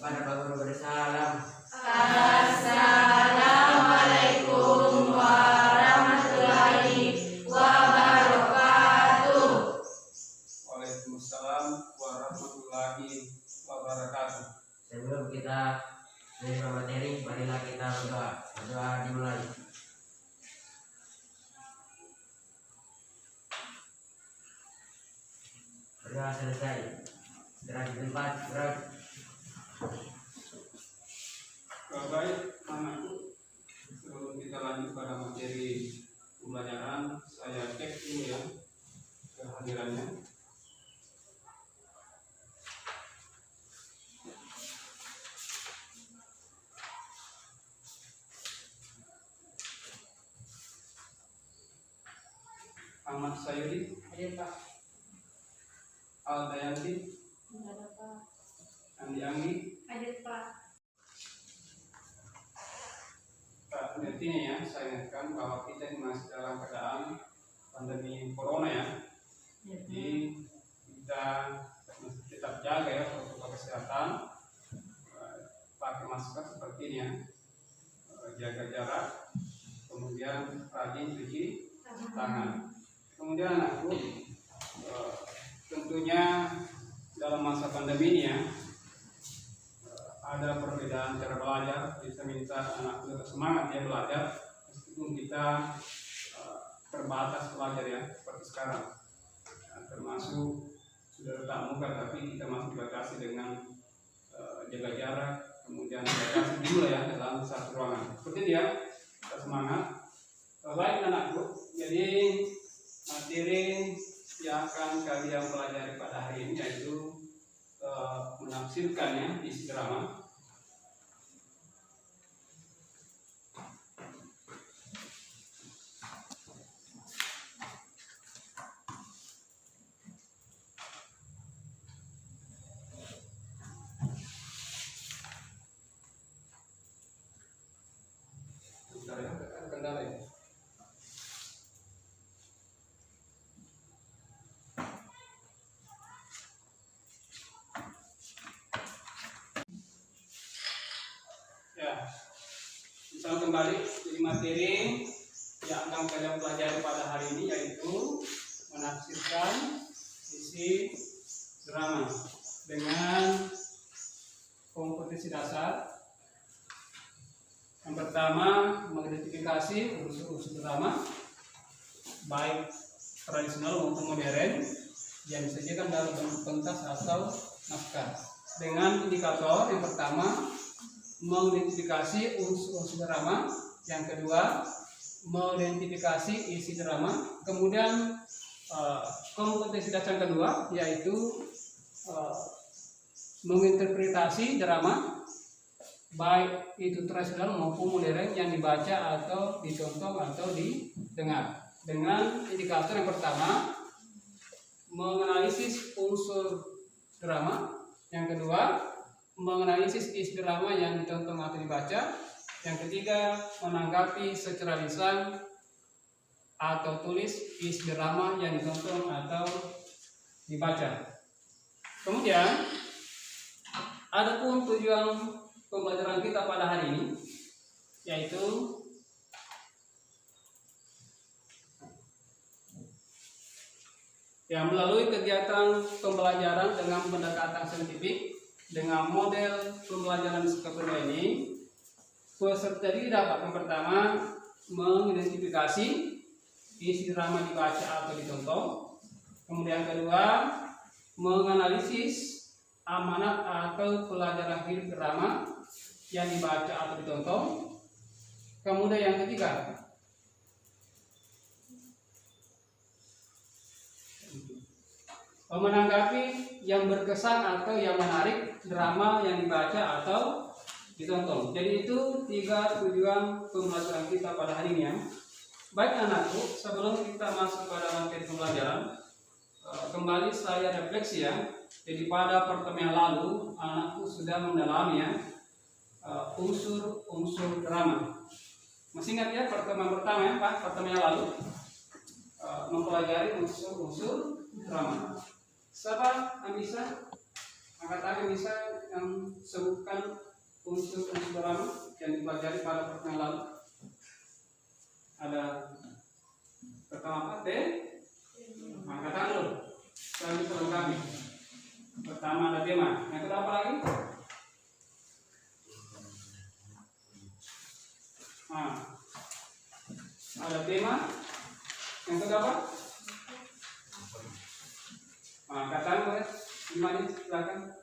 Kepada Pak Guru bersalam. Assalamualaikum warahmatullahi wabarakatuh. Waalaikumsalam warahmatullahi wabarakatuh. Sebelum kita menerima materi, marilah kita berdoa. Berdoa dimulai. Berdoa selesai. Gerak di tempat, gerak. Baik, anakku, sebelum kita lanjut pada materi pembelajaran, saya cek dulu ya kehadirannya. Ahmad Sayuri, Hadir Pak. Al Dayanti, Enggak ada Pak. Andi Anggi. Hadir Pak. Pak, intinya ya, saya ingatkan bahwa kita ini masih dalam keadaan pandemi corona ya. Jadi kita mesti tetap jaga ya protokol kesehatan, pakai masker seperti ini ya, jaga jarak, kemudian rajin cuci tangan. Kemudian anakku, tentunya dalam masa pandemi ini ya, ada perbedaan cara belajar. Bisa minta anak tetap semangat ya belajar meskipun kita terbatas belajar ya seperti sekarang. Termasuk sudah tetap muka tapi kita masih dibatasi dengan jaga jarak, kemudian dibatasi juga ya dalam satu ruangan. Seperti itu ya, kita semangat. Baik anakku, jadi materi yang akan kalian pelajari pada hari ini yaitu menafsirkan ya isi drama. Bentar ya, ada kendala ya. Ya, misal kembali jadi materi yang akan kalian pelajari pada hari ini yaitu menafsirkan isi drama dengan kompetensi dasar. Yang pertama, mengidentifikasi unsur-unsur drama baik tradisional maupun modern yang disajikan dalam bentuk pentas atau naskah. Dengan indikator yang pertama, mengidentifikasi unsur drama, yang kedua mengidentifikasi isi drama, kemudian kompetensi dasar kedua yaitu menginterpretasi drama baik itu tradisional maupun modern yang dibaca atau ditonton atau didengar. Dengan indikator yang pertama menganalisis unsur drama, yang kedua menganalisis isi drama yang ditonton atau dibaca, yang ketiga menanggapi secara lisan atau tulis isi drama yang ditonton atau dibaca. Kemudian adapun tujuan pembelajaran kita pada hari ini yaitu melalui kegiatan pembelajaran dengan pendekatan saintifik dengan model pembelajaran seperti ini, peserta didik dapat yang pertama mengidentifikasi isi drama dibaca atau ditonton, kemudian kedua menganalisis amanat atau pelajaran hidup drama yang dibaca atau ditonton, kemudian yang ketiga menanggapi yang berkesan atau yang menarik drama yang dibaca atau ditonton. Jadi itu 3 tujuan pembelajaran kita pada hari ini ya. Baik anakku, sebelum kita masuk pada materi pembelajaran, kembali saya refleksi ya. Jadi pada pertemuan lalu anakku sudah mendalami ya unsur drama. Masih ingat ya pertemuan pertama ya Pak, pertemuan yang lalu mempelajari unsur drama. Siapa yang bisa Angkat tangan bisa yang sebutkan unsur-unsur drama yang dipelajari pada pertemuan lalu. Ada pertama apa? T. Angkat tangan dulu. Saya bisa lengkapi. Pertama ada tema. Yang kedua apa lagi? Nah, ada tema. Yang kedua apa? Nah, kata boleh gimana? Silakan.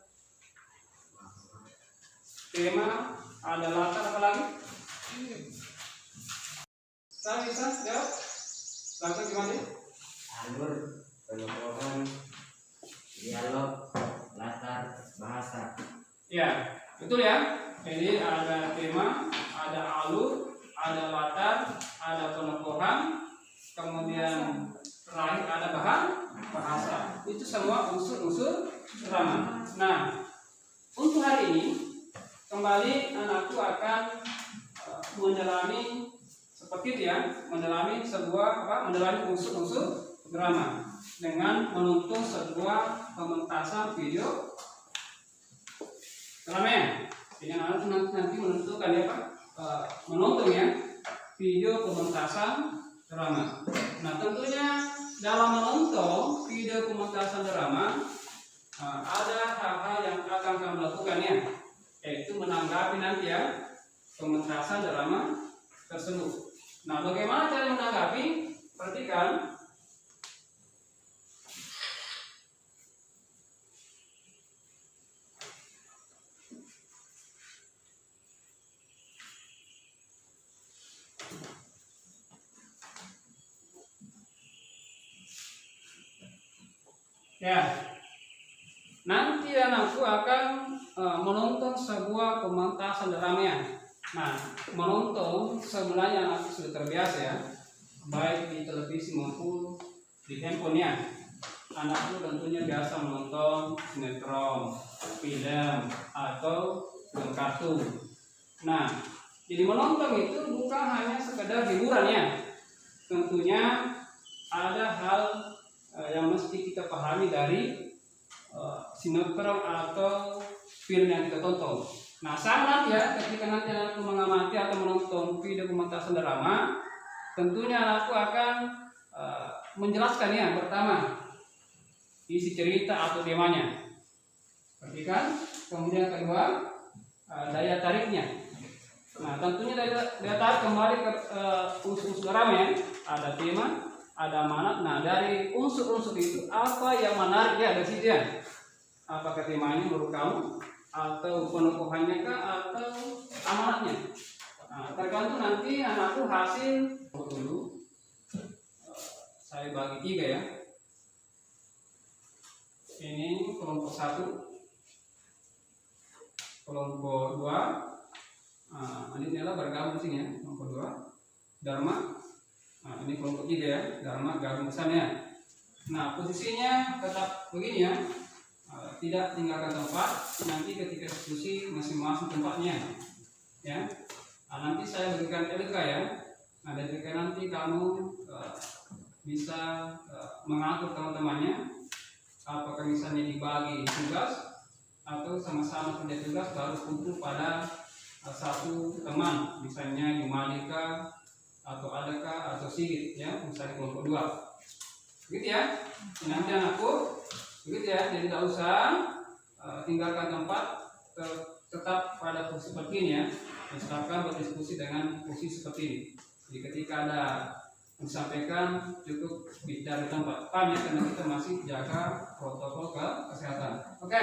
Tema, ada latar apa lagi? Saya bisa jawab. Langsung gimana? Alur, penokohan, dialog, latar, bahasa. Ya, betul ya. Jadi ada tema, ada alur, ada latar, ada penokohan, kemudian terakhir ada bahan bahasa. Itu semua unsur-unsur drama. Nah, untuk hari ini kembali anakku akan mendalami seperti itu ya, mendalami mendalami unsur-unsur drama dengan menuntun sebuah pementasan video drama. Jadi anak nanti menentukan ya Pak, menonton ya video pementasan drama. Nah tentunya dalam menonton video pementasan drama ada hal-hal yang akan kamu lakukan ya, yaitu menanggapi nanti ya pementasan drama tersebut. Nah bagaimana cara menanggapi? Perhatikan. Ya, nanti anakku akan menonton sebuah pementasan drama. Nah, menonton sebenarnya anakku sudah terbiasa ya, baik di televisi maupun di handphonenya. Anakku tentunya biasa menonton sinetron, film, atau film kartun. Nah, jadi menonton itu bukan hanya sekedar hiburan ya. Tentunya ada hal yang mesti kita pahami dari sinetron atau film yang kita tonton. Nah, sangat ya ketika nanti anakku mengamati atau menonton video pementasan drama, tentunya anakku akan menjelaskan ya, pertama isi cerita atau temanya, perhatikan. Kemudian kedua daya tariknya. Nah, tentunya daya tarik kembali ke unsur-unsur drama ya. Ada tema, ada amanat. Nah, dari unsur-unsur itu apa yang menarik ya dari situ ya? Apakah temanya menurut kamu, atau penokohannya kah, atau amanatnya? Nah, tergantung nanti anakku hasil dulu. Saya bagi 3 ya. Ini kelompok 1, kelompok 2. Ini adalah bergabung sini ya, kelompok 2 Dharma. Nah, ini kelompok 3 ya, Dharma gabung sana. Nah, posisinya tetap begini ya, tidak tinggalkan tempat. Nanti ketika diskusi masing-masing tempatnya ya. Nah, nanti saya berikan LK ya. Nah, dari LK nanti kamu bisa mengatur teman-temannya, apakah misalnya dibagi tugas atau sama-sama kerja tugas baru kumpul pada satu teman, misalnya Yumalika atau Adaka atau Sigit ya, misalnya kelompok 2 gitu ya. Nanti anakku begitu ya, jadi tidak usah tinggalkan tempat, tetap pada posisi seperti ini ya. Misalkan berdiskusi dengan posisi seperti ini. Jadi ketika ada disampaikan cukup bicara di tempat, paham ya, karena kita masih jaga protokol kesehatan. Oke,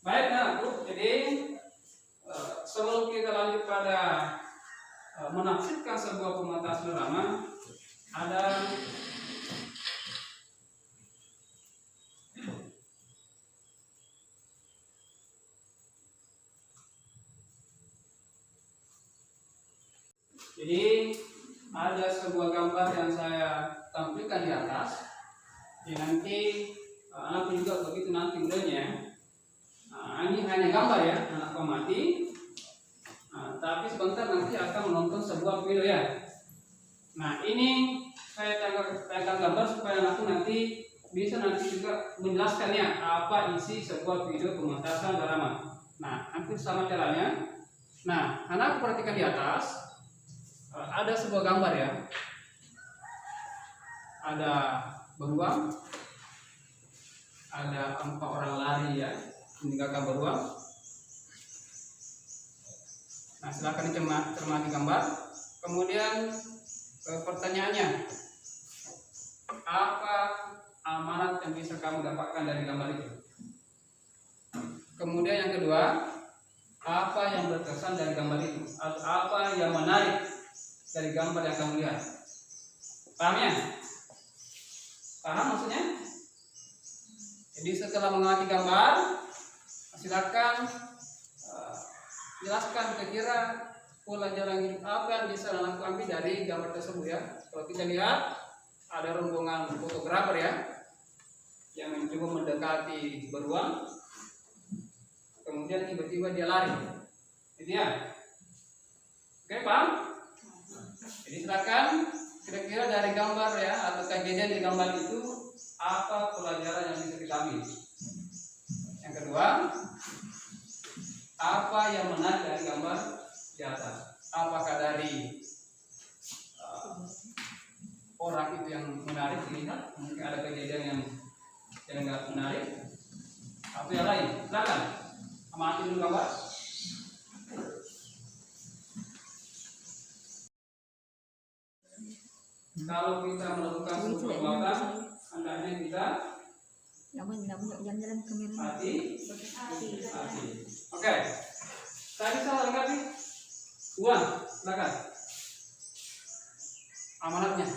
baik anakku. Jadi sebelum kita lanjut pada menafsirkan sebuah pementasan drama, ada sebuah gambar yang saya tampilkan di atas. Jadi nanti anak juga begitu nanti modelnya. Nah, ini hanya gambar ya, anak amati. Tapi sebentar nanti akan menonton sebuah video ya. Nah, ini saya tayangkan gambar supaya anakku nanti bisa nanti juga menjelaskannya apa isi sebuah video pementasan drama. Nah, hampir sama caranya. Nah, anak perhatikan di atas ada sebuah gambar ya. Ada beruang, ada 4 orang lari ya meninggalkan beruang. Nah, silakan cermati gambar. Kemudian pertanyaannya, apa amanat yang bisa kamu dapatkan dari gambar itu? Kemudian yang kedua, apa yang berkesan dari gambar itu? Atau apa yang menarik dari gambar yang kamu lihat? Paham ya? Paham maksudnya? Jadi setelah mengamati gambar, silakan jelaskan kira-kira pola jalan hidup apa yang bisa anak ambil dari gambar tersebut ya. Kalau kita lihat ada rombongan fotografer ya yang mencoba mendekati beruang, kemudian tiba-tiba dia lari, gitu ya. Oke, paham? Jadi silakan kira-kira dari gambar ya atau kejadian di gambar itu apa pelajaran yang bisa kita ambil. Yang kedua, apa yang menarik dari gambar di atas? Apakah dari orang itu yang menarik dilihat, mungkin ada kejadian yang enggak menarik, atau yang lain? Silakan amati dulu gambar. Kalau kita melakukan sebuah perbuatan, hendaknya kita hati. Oke, saya bisa lengkapi. Uang, silakan. Amanatnya.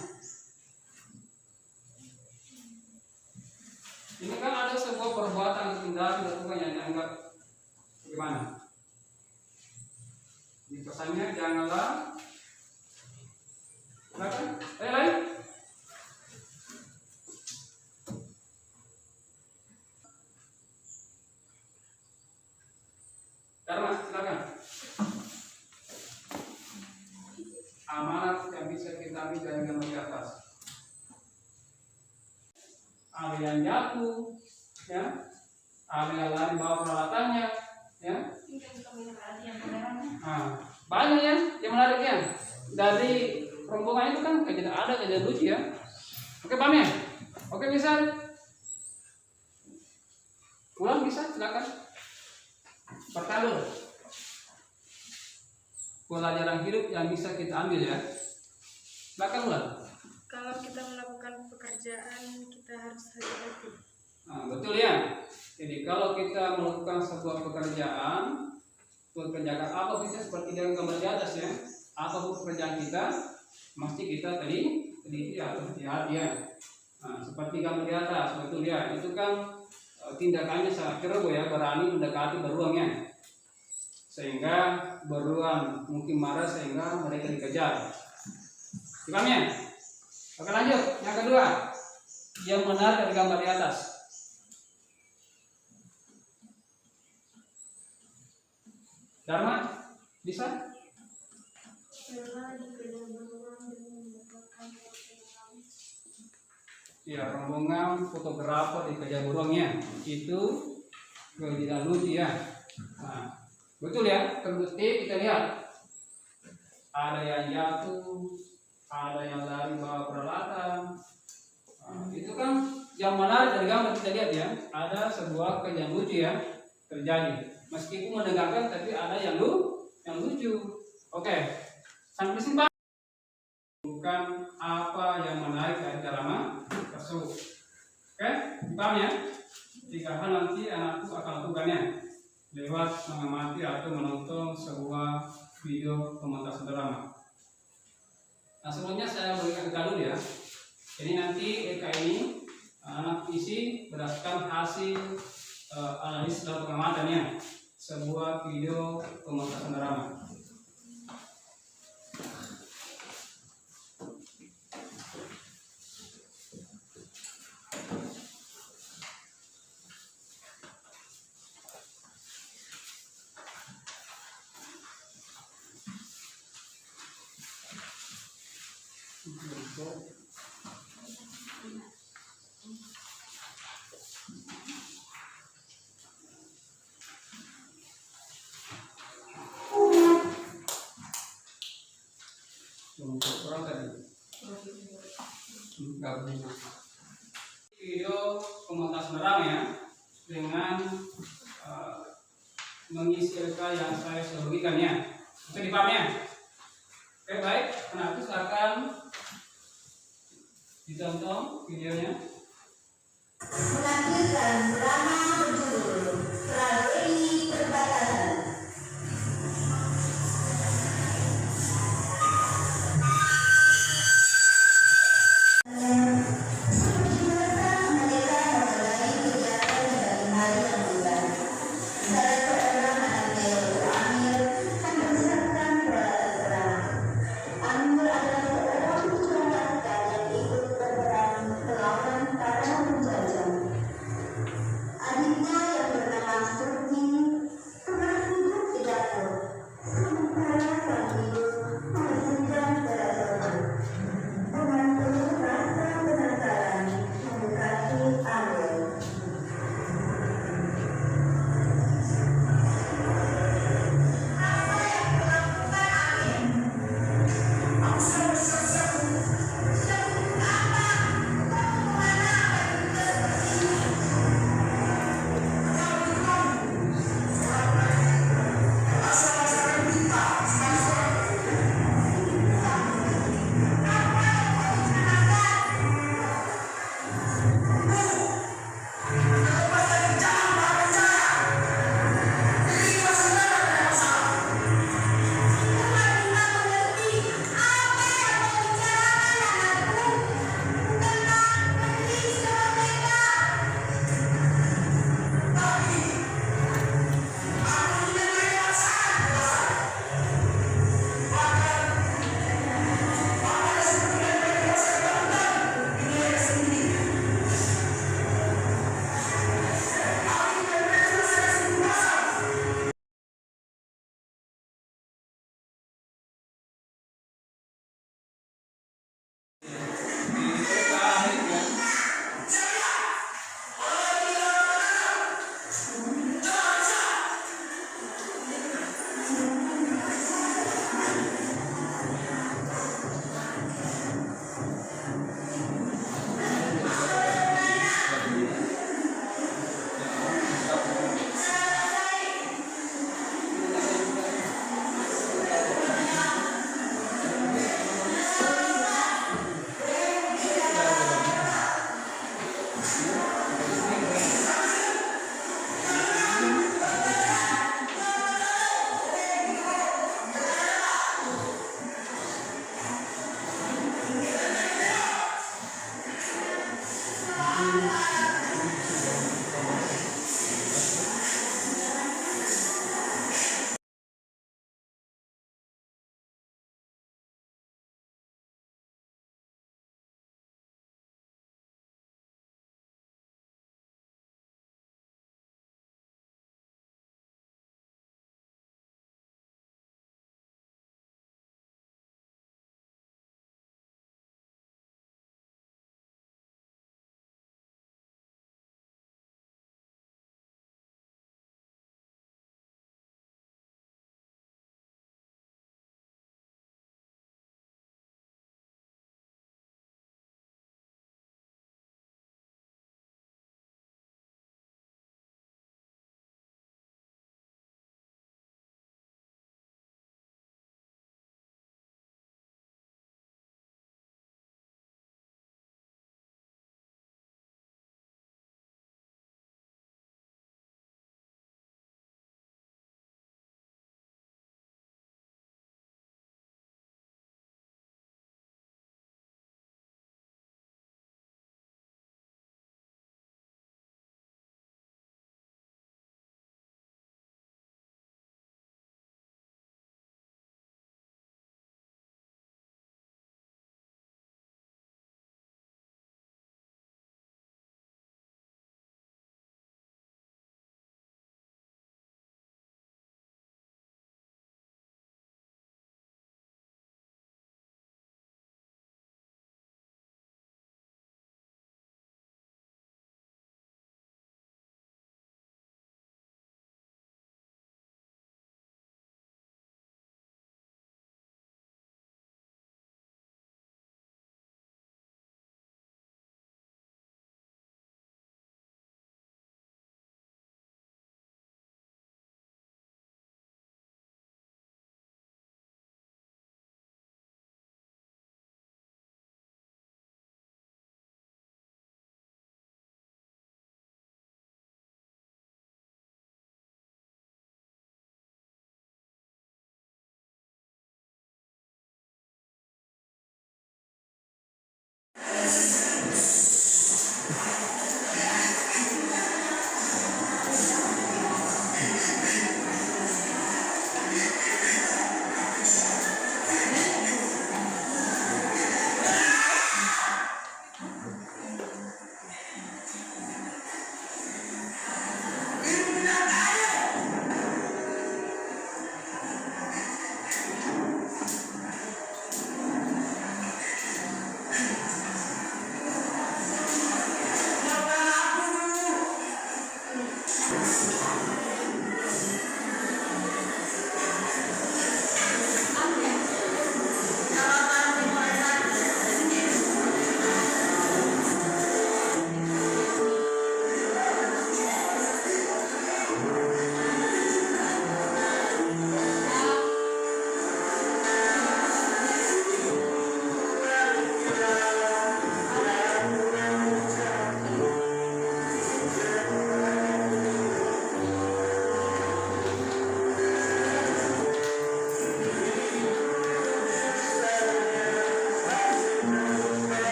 Ini kan ada sebuah perbuatan atau tindakan dilakukan yang dianggap bagaimana? Di pesannya janganlah. Silakan. Lain. Dharma, silakan. Amanat yang bisa kita ambil dari gambar di atas. Ada yang jatuh, ya. Ada yang lari bawa peralatannya, ya. Nah, banyak ya yang menariknya. Dari rombongan itu kan kejadian lucu ya. Oke, paham ya? Oke, bisa. Ulang bisa, silakan. Pertama, pelajaran hidup yang bisa kita ambil ya. Silakan ulang. Kalau kita melakukan pekerjaan, kita harus hati-hati. Nah, betul ya. Jadi kalau kita melakukan sebuah pekerjaan apa kita seperti yang gambar di atas ya. Apapun pekerjaan kita, mesti kita teliti atau hati-hati ya. Nah, seperti gambar di atas, betul ya. Itu kan tindakannya sangat ceroboh ya, berani mendekati beruangnya. Sehingga beruang mungkin marah sehingga mereka dikejar. Paham ya? Oke, lanjut. Yang kedua, yang menarik dari gambar di atas. Dharma, bisa? Ya, rombongan fotografer dikejar beruangnya. Itu kejadian lucu ya. Nah, betul ya, terbukti kita lihat. Ada yang jatuh, ada yang lari bawa peralatan. Nah, itu kan yang menarik dari gambar kita lihat ya. Ada sebuah kejadian lucu ya terjadi. Meskipun menegangkan, tapi ada yang lucu. Oke, sampai sini Pak. Bukan apa yang menarik dari drama tersebut. Oke, paham ya? 3 hal nanti anakku akan lakukannya lewat mengamati atau menonton sebuah video pementasan drama. Nah, sebelumnya saya berikan EK dulu ya. Jadi nanti EK ini anak isi berdasarkan hasil analis dan pengamatannya sebuah video pementasan drama. gabung. Video pementas nerang ya dengan mengisi LK yang saya sudah berikan ya. Bisa dipahami ya? Oke baik, anak itu silakan ditonton videonya. Menampilkan drama berjudul Tragedi Perbatasan. Adik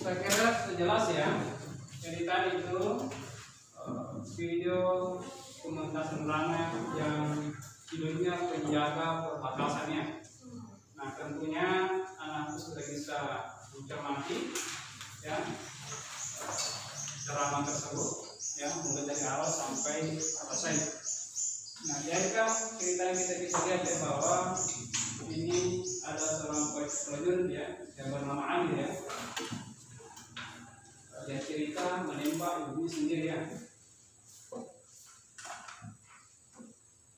Saya kira sudah jelas ya. Jadi tadi itu video pementasan rangka yang judulnya penjaga perbatasannya. Nah tentunya anakku sudah bisa mencermati ya ceramah tersebut ya mulai dari awal sampai selesai. Nah jadi kan cerita yang kita bisa lihat ya bahwa ini ada seorang prajurit ya yang bernama Amir ya. Dia cerita menembak ibunya sendiri ya.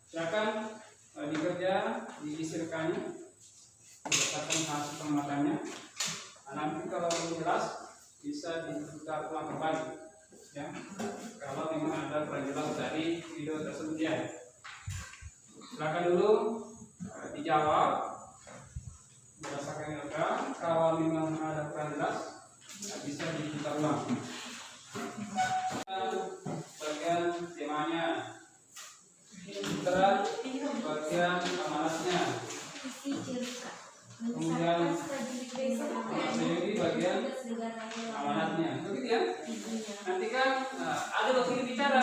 Silakan dikerja, diisirkannya, berdasarkan hasil pengamatannya. Nanti kalau jelas bisa diputar ulang kembali, ya. Kalau memang ada perjelas dari video tersebut ya. Silakan dulu dijawab berdasarkan rekam. Kalau memang ada perjelas bisa diputar ulang. Bagian temanya, putra bagian amanatnya, kemudian sendiri bagian amanatnya, begitu ya. Nanti kan ada waktu bicara.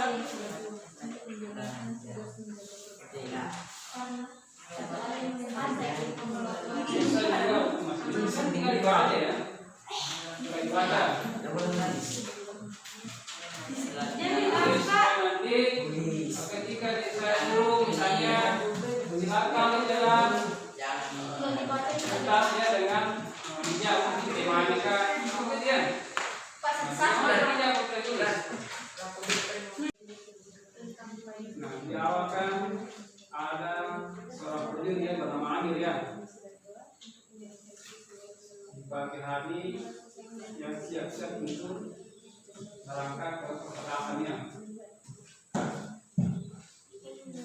Bisa juga masih tinggal dibaca ya. Baca. Nanti ketika saya dulu misalnya silakan jalan atasnya dengan bijak temanya kan kemudian nah di awal kan ada seorang prajurit yang bernama Amir ya. Di pagi hari yang siap-siap untuk berangkat ke perbatasannya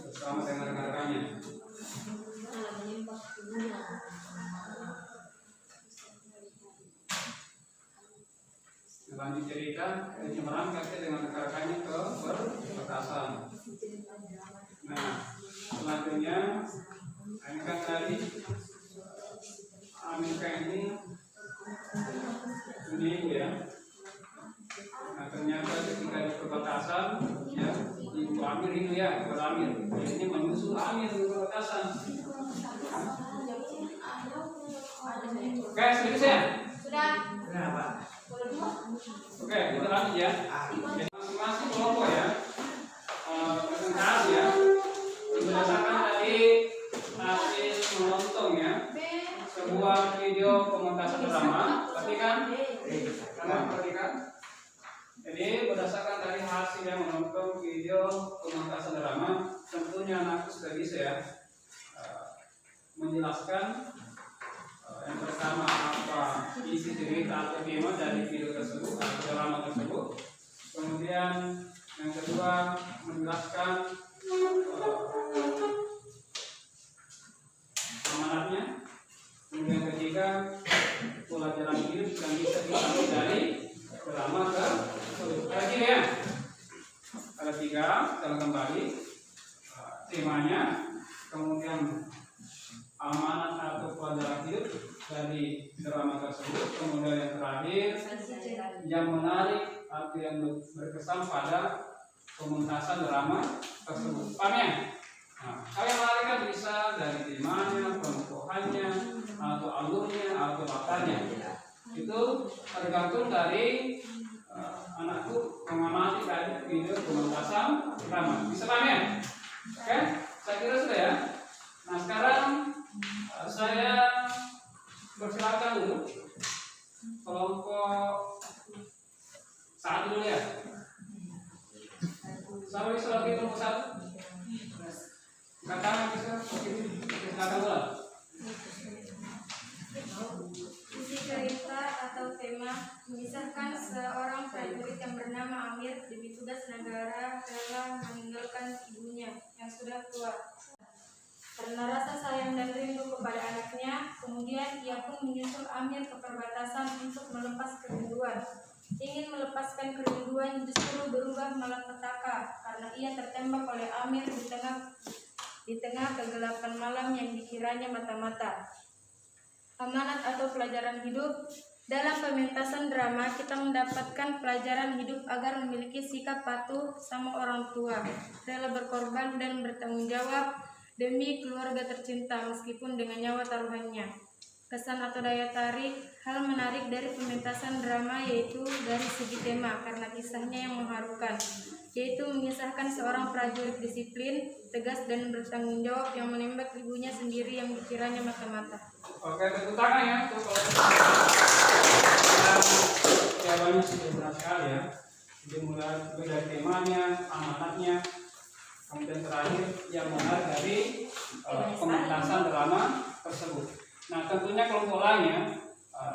bersama dengan rekan-rekannya. Lanjut cerita, dia berangkat dengan rekan-rekannya ke perbatasan. Nah, selanjutnya ini kan tadi Amerika ini punya ibu ya. Nah ternyata ketika di perbatasan ya ibu Amir itu ya ibu Amir ini menyusul Amir di perbatasan. Oke serius ya? Sudah. Kenapa? Oke kita lanjut ya. Jadi masing-masing kelompok ya presentasi ya berdasarkan dari hasil menonton ya sebuah video pementasan drama. Perhatikan. Jadi berdasarkan dari hasil yang menonton video pementasan drama tentunya anakku sudah bisa ya menjelaskan yang pertama apa isi cerita atau tema dari video tersebut atau drama tersebut. Kemudian yang kedua menjelaskan amanatnya. Kemudian ketiga pelajaran hidup yang bisa diambil dari drama tersebut. Lagi ya. Ada tiga, kita kembali temanya, kemudian amanat atau pelajaran hidup dari drama tersebut, kemudian yang terakhir yang menarik atau yang berkesan pada pementasan drama tersebut. Paham ya? Nah, hal yang menarik kan bisa dari temanya, pengukuhannya, atau alurnya, atau latarnya. Itu tergantung dari anakku mengamati dari video pementasan drama. Bisa paham ya? Oke, saya kira sudah ya. Nah sekarang saya persilakan dulu kelompok 1 dulu ya. Sampai bisa lagi kelompok 1. Katakan bisa, silakan dulu. Isi cerita atau tema mengisahkan seorang prajurit yang bernama Amir demi tugas negara telah meninggalkan ibunya yang sudah tua. Karena rasa sayang dan rindu kepada anaknya, kemudian ia pun menyusul Amir ke perbatasan untuk melepas kerinduan. Ingin melepaskan kerinduan justru berubah malapetaka karena ia tertembak oleh Amir di tengah kegelapan malam yang dikiranya mata-mata. Amanat atau pelajaran hidup. Dalam pementasan drama kita mendapatkan pelajaran hidup agar memiliki sikap patuh sama orang tua, rela berkorban dan bertanggung jawab demi keluarga tercinta meskipun dengan nyawa taruhannya. Kesan atau daya tarik. Hal menarik dari pementasan drama yaitu dari segi tema karena kisahnya yang mengharukan, yaitu mengisahkan seorang prajurit disiplin, tegas dan bertanggung jawab yang menembak ibunya sendiri yang dikiranya mata-mata. Oke, tepuk tangan ya untuk jawabannya sudah benar sekali ya. Dimulai dari temanya, amanatnya, kemudian terakhir yang menarik dari pementasan drama tersebut. Nah tentunya kelompok lainnya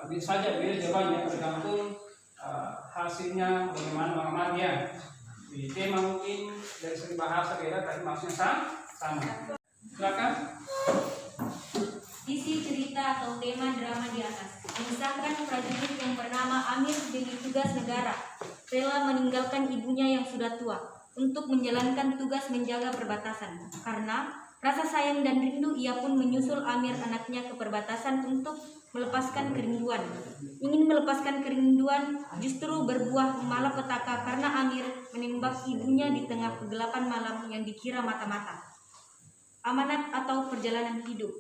bisa saja beda jawabannya tergantung hasilnya bagaimana mengamati ya. Di tema mungkin dari segi bahasa beda tapi maksudnya sama. Silakan. Isi cerita atau tema drama di atas mengisahkan prajurit yang bernama Amir demi tugas negara rela meninggalkan ibunya yang sudah tua untuk menjalankan tugas menjaga perbatasan. Karena rasa sayang dan rindu ia pun menyusul Amir anaknya ke perbatasan untuk melepaskan kerinduan. Ingin melepaskan kerinduan justru berbuah malapetaka karena Amir menembak ibunya di tengah kegelapan malam yang dikira mata-mata. Amanat atau perjalanan hidup.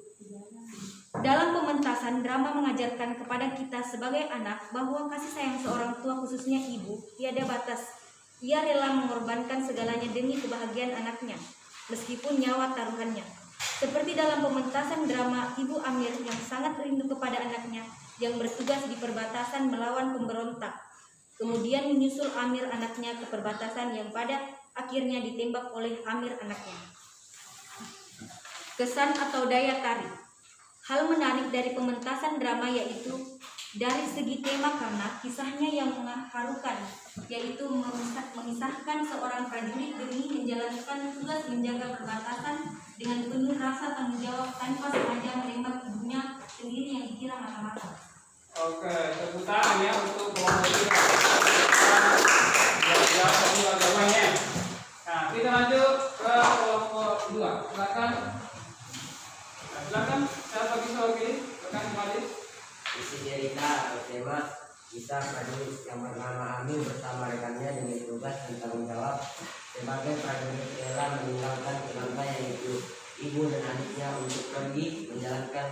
Dalam pementasan, drama mengajarkan kepada kita sebagai anak bahwa kasih sayang seorang tua khususnya ibu tiada batas. Ia rela mengorbankan segalanya demi kebahagiaan anaknya, meskipun nyawa taruhannya. Seperti dalam pementasan drama Ibu Amir yang sangat rindu kepada anaknya yang bertugas di perbatasan melawan pemberontak. Kemudian menyusul Amir anaknya ke perbatasan yang pada akhirnya ditembak oleh Amir anaknya. Kesan atau daya tarik. Hal menarik dari pementasan drama yaitu dari segi tema karena kisahnya yang mengharukan, yaitu mengisahkan seorang prajurit demi menjalankan tugas menjaga perbatasan dengan penuh rasa tanggung jawab tanpa sengaja menembak ibunya sendiri yang dikira mata-mata. Oke, tepuk tangan ya untuk kelompok kita. Nah, kita lanjut ke kelompok 2. Silakan. Silakan, siapa bisa lagi? Silakan kembali. Isi cerita atau tema kisah prajurit yang bernama Amir bersama rekannya dengan tugas dan tanggung jawab sebagai prajurit rela meninggalkan keluarga yaitu ibu dan adiknya untuk pergi menjalankan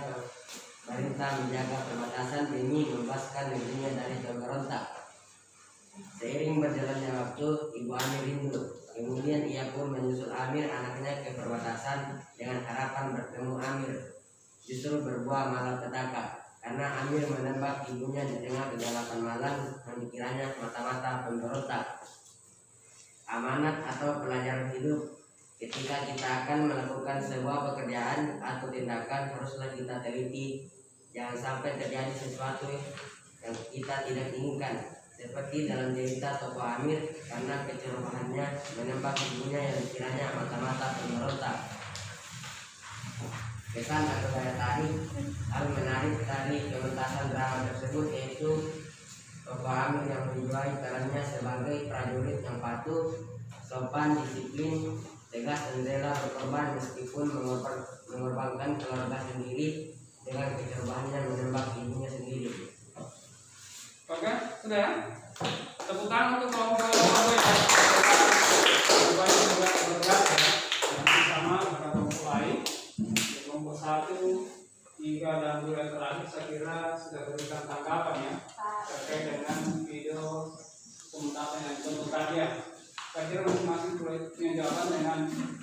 perintah menjaga perbatasan demi melepaskan negerinya dari pemberontak. Seiring berjalannya waktu, Ibu Amir rindu. Kemudian ia pun menyusul Amir anaknya ke perbatasan dengan harapan bertemu Amir. Justru berbuah malapetaka karena Amir menembak ibunya di tengah kegelapan malam yang dikiranya mata-mata pemberontak. Amanat atau pelajaran hidup. Ketika kita akan melakukan sebuah pekerjaan atau tindakan, haruslah kita teliti, jangan sampai terjadi sesuatu yang kita tidak inginkan, seperti dalam cerita tokoh Amir, karena kecerobohannya menembak ibunya yang kiranya mata-mata pemberontak. Pesan atau daya tarik hal menarik dari pementasan drama tersebut yaitu tokoh Amir yang menjual perannya sebagai prajurit yang patuh, sopan, disiplin, tegas dan rela berkorban meskipun mengorbankan keluarga sendiri dengan kecerobohannya menembak ibunya sendiri. Oke, sudah ya? Tepuk tangan untuk kelompok ya. Banyak juga bergerak ya. Nanti sama dengan kelompok lain. Kelompok 1, 3 dan 2 yang terakhir saya kira sudah berikan tanggapan ya terkait dengan video pementasan yang ditonton tadi ya. Saya kira masing-masing punya jawaban dengan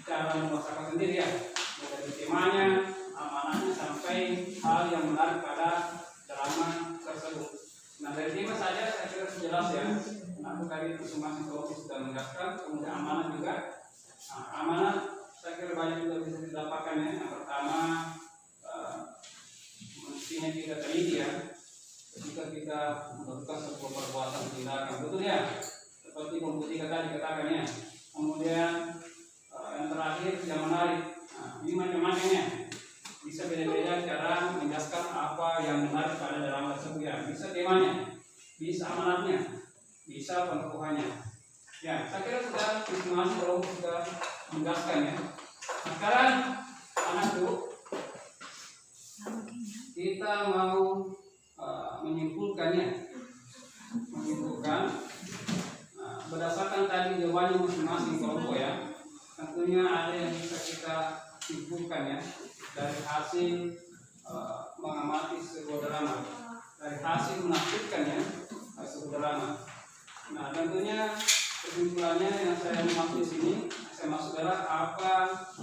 cara merasakan sendiri ya, dari temanya, amanahnya sampai hal yang menarik pada drama tersebut. Nah dari tema saja saya kira jelas ya. Nah tadi masing-masing kelompok sudah menjelaskan, kemudian amanah juga. Nah, amanah saya kira banyak juga bisa didapatkan ya. Yang pertama mestinya kita teliti ya. Jika kita melakukan sebuah perbuatan tindakan, betul ya. Seperti pembuktikan tadi katakan ya. Kemudian yang terakhir yang menarik. Nah, ini macam-macamnya. Bisa beda-beda cara menjelaskan apa yang menarik pada drama tersebut ya. Bisa temanya, bisa amanatnya, bisa pentokohannya. Ya, saya kira sudah masing-masing kelompok sudah menjelaskan ya. Nah, sekarang anakku, kita mau menyimpulkan berdasarkan tadi jawabannya masing-masing kelompok ya. Tentunya ada yang bisa kita simpulkan ya dari hasil mengamati sebuah drama, dari hasil menafsirkan ya sebuah drama. Nah tentunya kesimpulannya yang saya maksud di sini, saya maksud adalah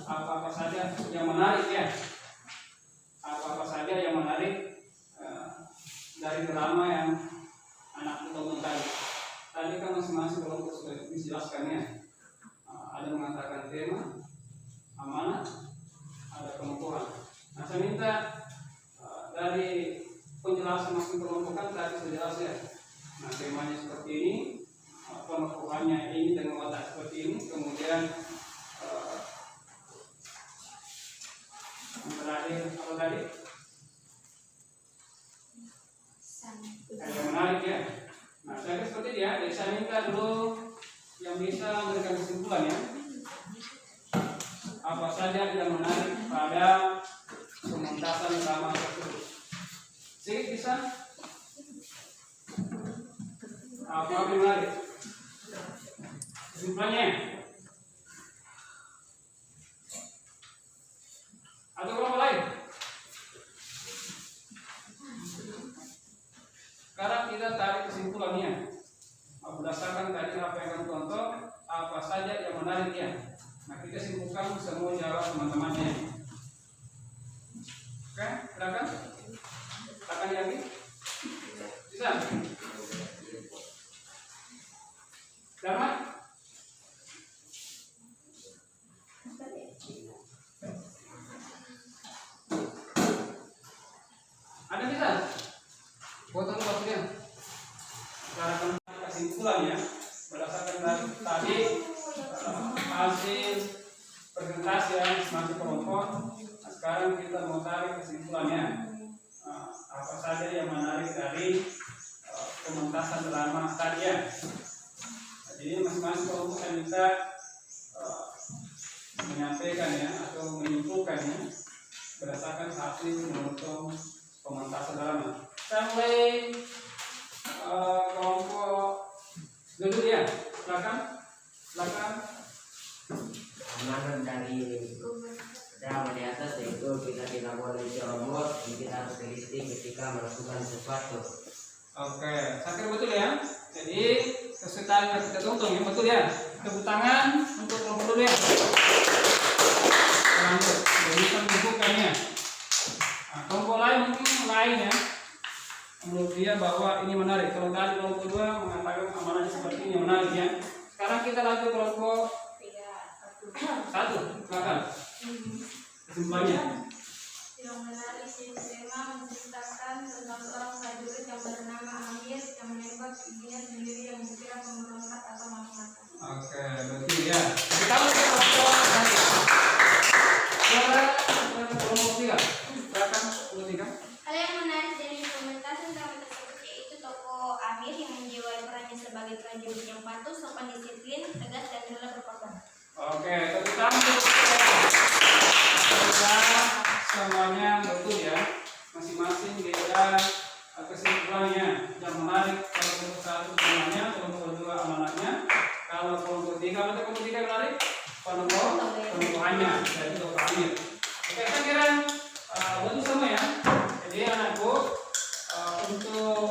apa saja yang menarik ya, apa saja yang menarik dari drama yang anak tonton tadi. Tadi kan masing-masing kelompok sudah dijelaskannya. Ada mengatakan tema, amanah, ada pengukuhan. Nah saya minta dari penjelasan masing kelompok kan tadi sudah jelas ya. Nah temanya seperti ini, pengukuhannya ini dengan watak seperti ini, kemudian yang terakhir apa tadi? Yang menarik ya. Nah saya kira seperti dia. Jadi saya minta dulu yang bisa memberikan kesimpulan ya. Apa saja yang menarik pada pementasan drama tersebut? Sedikit bisa? Apa yang menarik? Kesimpulannya? Atau kelompok lain? Sekarang kita tarik kesimpulannya. Berdasarkan tadi apa yang kamu tonton, apa saja yang menariknya. Nah kita simpulkan semua jawab teman-temannya. Oke, silakan. Silakan lagi. Bisa. Dharma. Ada bisa? Potong-potongnya. Sekarang kesimpulannya berdasarkan tadi hasil presentasi yang masih kelompok. Nah, sekarang kita mau tarik kesimpulannya. Apa saja yang menarik dari pementasan drama tadi ya. Jadi masing-masing kelompok saya minta menyampaikan ya atau menyimpulkannya berdasarkan hasil menonton pementasan drama. Saya mulai kelompok dulu ya. Silakan. Amanah dari drama di atas yaitu kita tidak boleh ceroboh, kita harus teliti ketika melakukan sesuatu. Oke, saya kira betul ya. Jadi kesetaraan yang kita tonton ya betul ya. Tepuk tangan untuk kelompok dulu ya. Lanjut, bisa menunjukkannya. Nah, kelompok lain mungkin lain ya. Menurut dia bahwa ini menarik. Kalau tadi kelompok kedua mengatakan amanahnya seperti ini menarik ya. Sekarang kita lanjut kelompok 1. Silakan. Kesimpulannya. Yang menarik tema menceritakan tentang seorang prajurit yang bernama Amir yang menembak ibunya sendiri yang dikira pemberontak atau mata-mata. Oke, betul ya. Kita promosikan. Silakan promosikan. Hal yang menarik dari pementasan drama tersebut yaitu tokoh Amir yang menjiwai perannya sebagai prajurit yang patuh, sopan, disiplin, tegas, dan rela berkorban. Oke, tepuk tangan. Semuanya betul ya. Masing-masing beda kesimpulannya. Yang menarik kalau kelompok satu semuanya, kelompok kedua amanatnya. Kalau kelompok tiga, berarti kelompok tiga menarik. Kelompok hanya, yaitu kelompok Amir. Oke, saya kira betul semua ya. Jadi anakku untuk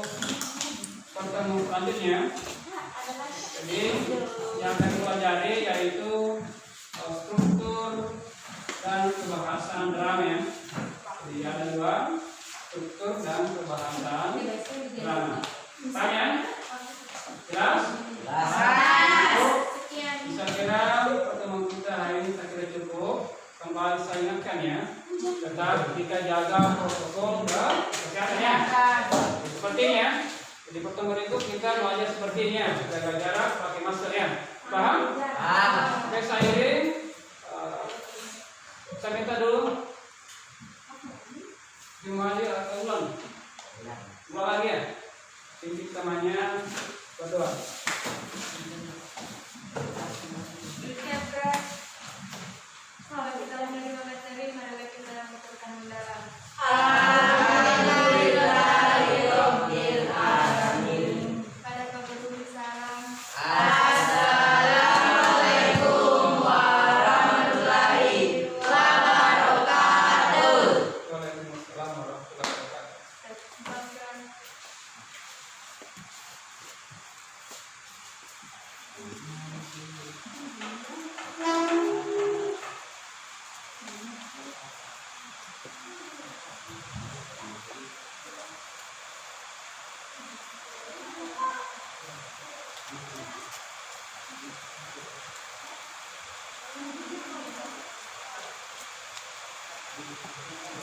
pertemuan selanjutnya. Jadi yang akan dipelajari yaitu struktur dan kebahasan drama ya. Jadi ada dua, struktur dan kebahasan drama. Tanya? Jelas? Bisa kira pertemuan kita hari ini saya kira cukup. Kembali saya ingatkan ya, tetap kita jaga protokol kesehatannya. Sepertinya di pertemuan itu kita belajar sepertinya, jaga jarak, pakai masker ya. Paham? Oke, saya iring. Saya minta dulu Jumali atau ulang lagi ya. Titik tamanya berdoa. Kalau kita menerima materi, marilah kita lakukan mendalam. Pada pemberi salam. Waalaikumsalam warahmatullahi wabarakatuh. Bahkan Thank you.